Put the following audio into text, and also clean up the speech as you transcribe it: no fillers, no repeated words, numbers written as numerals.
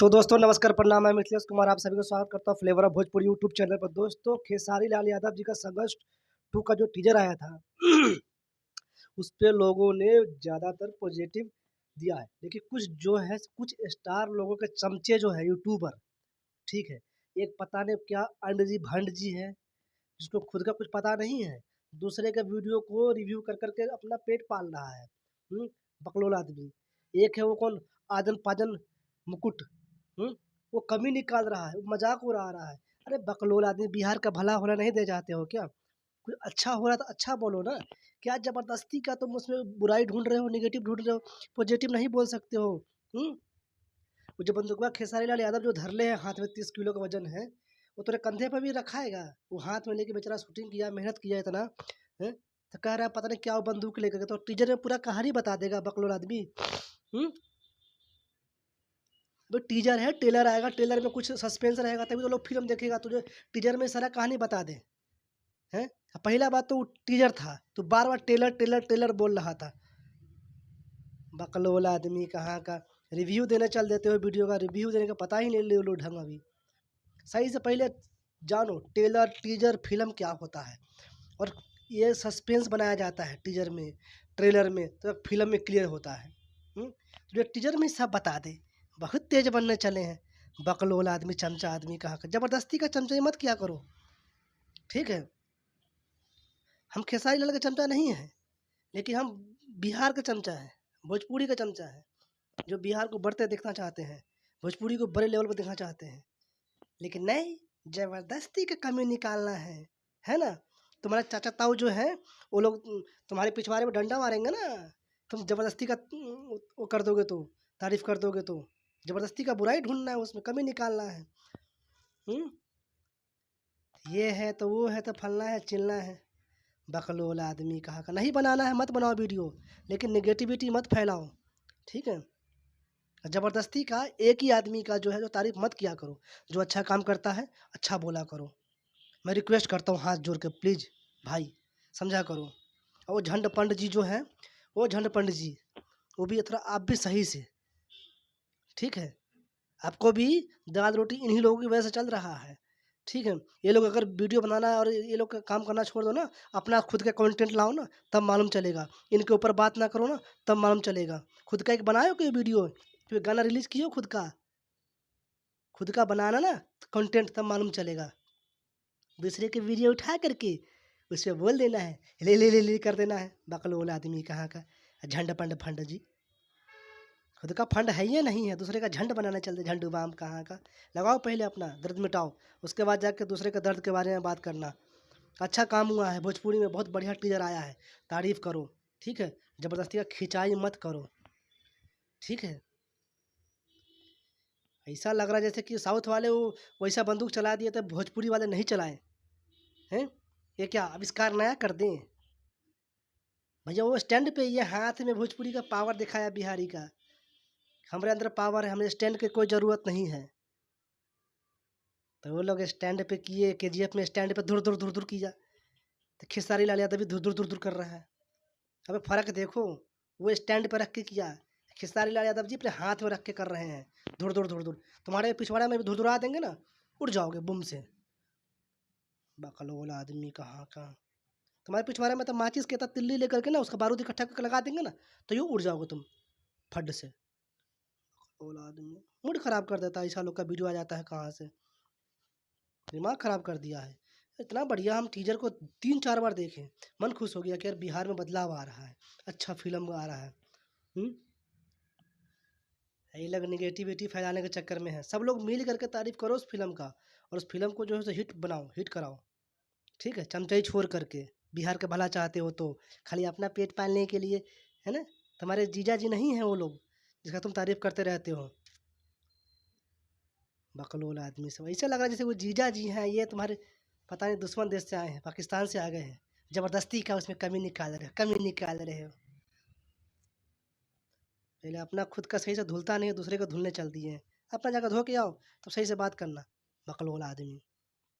तो दोस्तों नमस्कार, प्रणाम। मैं मिथिलेश कुमार आप सभी का स्वागत करता हूँ flavour of Bhojpuri YouTube channel पर। दोस्तों खेसारी लाल यादव जी का संघर्ष 2 का जो टीजर आया था उस पे लोगों ने ज़्यादातर पॉजिटिव दिया है। लेकिन कुछ जो है कुछ स्टार लोगों के चमचे जो है यूट्यूबर, ठीक है? एक पता नहीं क्या अंड जी भंड जी है, जिसको खुद का कुछ पता नहीं है, दूसरे के वीडियो को रिव्यू कर के अपना पेट पाल रहा है। बकलोल आदमी। एक है वो कौन आजन पाजन मुकुट, हुँ? वो कमी निकाल रहा है, मज़ाक उड़ा रहा है। अरे बकलोल आदमी, बिहार का भला होना नहीं दे चाहते हो क्या? कुछ अच्छा हो रहा है तो अच्छा बोलो ना। क्या ज़बरदस्ती का तुम उसमें बुराई ढूँढ रहे हो, नेगेटिव ढूँढ रहे हो, पॉजिटिव नहीं बोल सकते हो? हुँ? वो जो बंदूकवा खेसारी लाल यादव जो धर ले है, हाथ में 30 किलो का वज़न है, वो तेरे कंधे पे भी रखाएगा। वो हाथ में लेके बेचारा शूटिंग किया, मेहनत किया इतना, हैं? तो कह रहा है पता नहीं क्या वो बंदूक लेकर के, तो टीज़र में पूरा कहानी बता देगा बकलोल आदमी। हुँ? वो टीज़र है, ट्रेलर आएगा, ट्रेलर में कुछ सस्पेंस रहेगा तभी तो लोग फ़िल्म देखेगा। तुझे टीज़र में सारा कहानी बता दे, हैं? पहला बात तो वो टीज़र था, तो बार-बार ट्रेलर, ट्रेलर, ट्रेलर बोल रहा था। बकलोल आदमी कहाँ का। रिव्यू देने चल देते हो, वीडियो का रिव्यू देने का पता ही नहीं ले लो ढंग अभी। सही से पहले जानो ट्रेलर, टीज़र, फ़िल्म क्या होता है, और ये सस्पेंस बनाया जाता है टीज़र में, ट्रेलर में, तो फ़िल्म में क्लियर होता है। जो टीज़र में सब बता दे, बहुत तेज़ बनने चले हैं। बकलोल आदमी, चमचा आदमी कहाँ का। ज़बरदस्ती का चमचाई मत किया करो, ठीक है? हम खेसारी लाल का चमचा नहीं हैं, लेकिन हम बिहार का चमचा हैं, भोजपुरी का चमचा है, जो बिहार को बढ़ते देखना चाहते हैं, भोजपुरी को बड़े लेवल पर देखना चाहते हैं। लेकिन नहीं, ज़बरदस्ती का कमी निकालना है ना? तुम्हारे चाचा ताऊ जो हैं, वो लोग तुम्हारे पिछवाड़े में डंडा मारेंगे ना, तुम ज़बरदस्ती का वो कर दोगे तो, तारीफ़ कर दोगे तो। ज़बरदस्ती का बुराई ढूँढना है, उसमें कमी निकालना है। हुँ? ये है तो वो है तो फलना है, चिलना है। बकलोल आदमी कहाँ का। नहीं बनाना है मत बनाओ वीडियो, लेकिन नेगेटिविटी मत फैलाओ, ठीक है? ज़बरदस्ती का एक ही आदमी का जो है जो तारीफ़ मत किया करो। जो अच्छा काम करता है, अच्छा बोला करो। मैं रिक्वेस्ट करता हूँ हाथ जोड़ के, प्लीज़ भाई समझा करो। और वो झंड पंड जी जो हैं, वो झंड पंड जी, वो भी थोड़ा आप भी सही से, ठीक है? आपको भी दाल रोटी इन्हीं लोगों की वजह से चल रहा है, ठीक है? ये लोग अगर वीडियो बनाना और ये लोग का काम करना छोड़ दो ना, अपना खुद का कंटेंट लाओ ना, तब मालूम चलेगा। इनके ऊपर बात ना करो ना, तब मालूम चलेगा। खुद का एक बनाए हो कोई वीडियो, कोई गाना रिलीज़ किए हो खुद का बनाना ना कंटेंट, तब मालूम चलेगा। दूसरे की वीडियो उठा करके उस पे बोल देना है, ले कर देना है। बकलोल आदमी कहाँ का। झंड पंड फंड जी, खुद का फंड है या नहीं है, दूसरे का झंड बनाना चलते, झंडू बाम कहाँ का। लगाओ पहले अपना दर्द मिटाओ, उसके बाद जाके दूसरे के दर्द के बारे में बात करना। अच्छा काम हुआ है, भोजपुरी में बहुत बढ़िया टीजर आया है, तारीफ करो, ठीक है? ज़बरदस्ती का खिंचाई मत करो, ठीक है? ऐसा लग रहा है जैसे कि साउथ वाले वो वैसा बंदूक चला दिए थे, भोजपुरी वाले नहीं चलाए हैं। ये क्या आविष्कार नया कर दें भैया? वो स्टैंड पे ये हाथ में भोजपुरी का पावर दिखाया बिहारी का। हमारे अंदर पावर है, हमें स्टैंड की कोई ज़रूरत नहीं है। तो वो लोग स्टैंड पे किए, केजीएफ में स्टैंड पे धुर धुर धुर धुर किया, तो खेसारी लाल यादव भी धुर धुर धुर धुर कर रहा है। अबे फ़र्क देखो, वो स्टैंड पे रख के किया, खेसारी लाल यादव जी अपने हाथ में रख के कर रहे हैं, धुर धुर धुर धुर। तुम्हारे पिछवाड़ा में भी धुरधुरा देंगे ना, उड़ जाओगे बुम से। बकलोल आदमी कहाँ का। तुम्हारे पिछवाड़े में तो माचिस के साथ तिल्ली लेकर के ना उसका बारूद इकट्ठा करके लगा देंगे ना, तो यूँ उड़ जाओगे तुम फट से। बकलोल आदमी मूड खराब कर देता है, ऐसा लोग का वीडियो आ जाता है कहाँ से। दिमाग खराब कर दिया है। इतना बढ़िया हम टीजर को 3-4 बार देखे, मन खुश हो गया कि यार बिहार में बदलाव आ रहा है, अच्छा फ़िल्म आ रहा है। हुँ? ये लोग नेगेटिविटी फैलाने के चक्कर में है। सब लोग मिल करके तारीफ़ करो उस फ़िल्म का, और उस फ़िल्म को जो है सो हिट बनाओ, हिट कराओ, ठीक है? चमचाई छोड़ करके, बिहार का भला चाहते हो तो, खाली अपना पेट पालने के लिए, है ना? तुम्हारे जीजा जी नहीं हैं वो लोग, जिसका तुम तारीफ़ करते रहते हो। बकलोल आदमी सब, ऐसा लग रहा है जैसे वो जीजा जी हैं, ये तुम्हारे पता नहीं दुश्मन देश से आए हैं, पाकिस्तान से आ गए हैं। ज़बरदस्ती का उसमें कमी निकाल रहे हो। पहले अपना खुद का सही से धुलता नहीं है, दूसरे को धुलने चल दिए हैं। अपना जाकर धो के आओ, तब सही से बात करना, बकलोल आदमी।